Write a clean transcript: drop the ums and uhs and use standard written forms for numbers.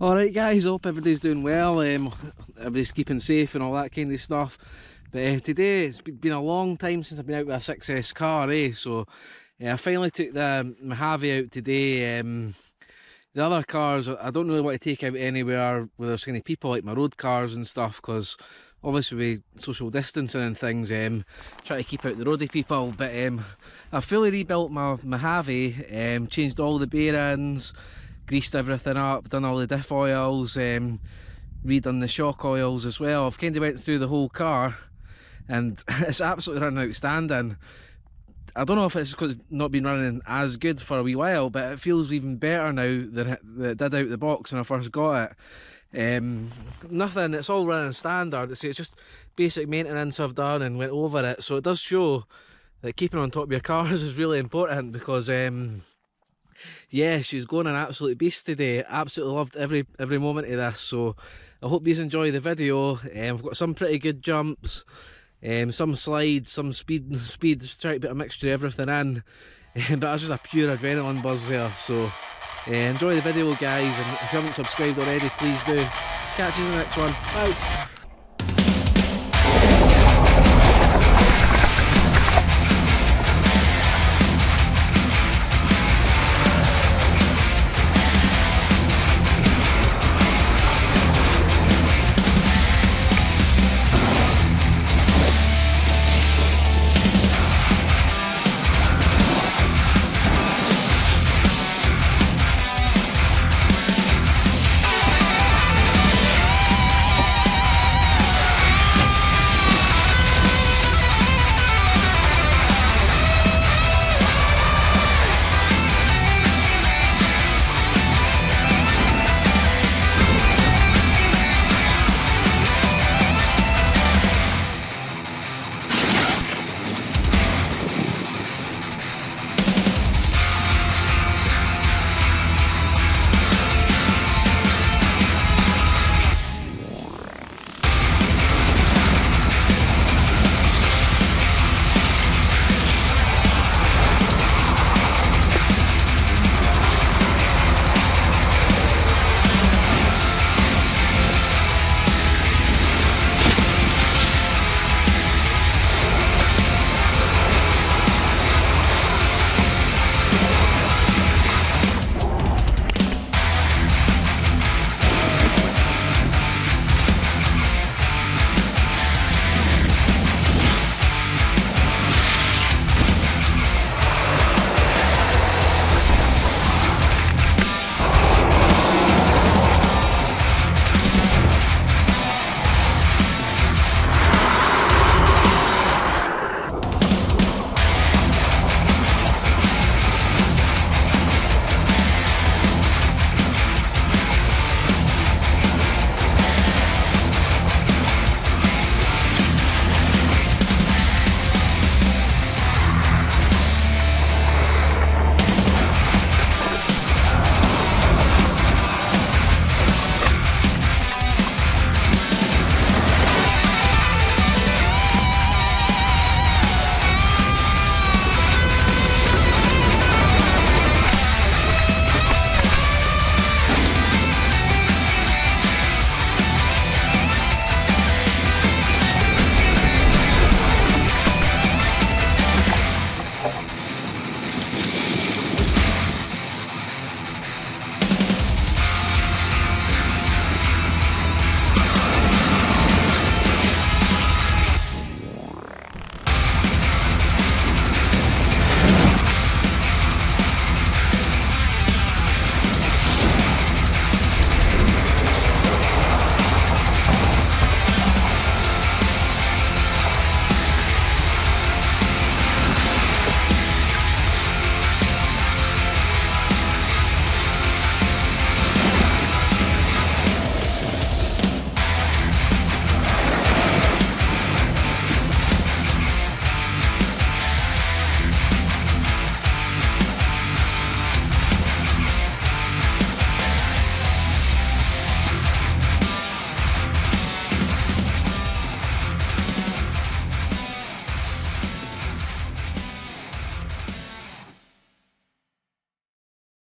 Alright guys, hope everybody's doing well, everybody's keeping safe and all that kind of stuff. But today, it's been a long time since I've been out with a 6S car, so I finally took the Mojave out today. The other cars, I don't really want to take out anywhere where there's kind of people, like my road cars and stuff, because obviously with social distancing and things, try to keep out the roadie people. But I've fully rebuilt my Mojave, changed all the bearings, greased everything up, done all the diff oils, redone the shock oils as well. I've kind of went through the whole car and it's absolutely running outstanding. I don't know if it's because it's not been running as good for a wee while, but it feels even better now than it did out the box when I first got it. Nothing, it's all running standard. It's just basic maintenance I've done and went over it, so it does show that keeping on top of your cars is really important, because yeah, she's going an absolute beast today. Absolutely loved every moment of this, so I hope you enjoy the video. I've got some pretty good jumps, some slides, some speeds, trying to put a mixture of everything in. But that's just a pure adrenaline buzz there, so enjoy the video guys, and if you haven't subscribed already, please do. Catch you in the next one. Bye.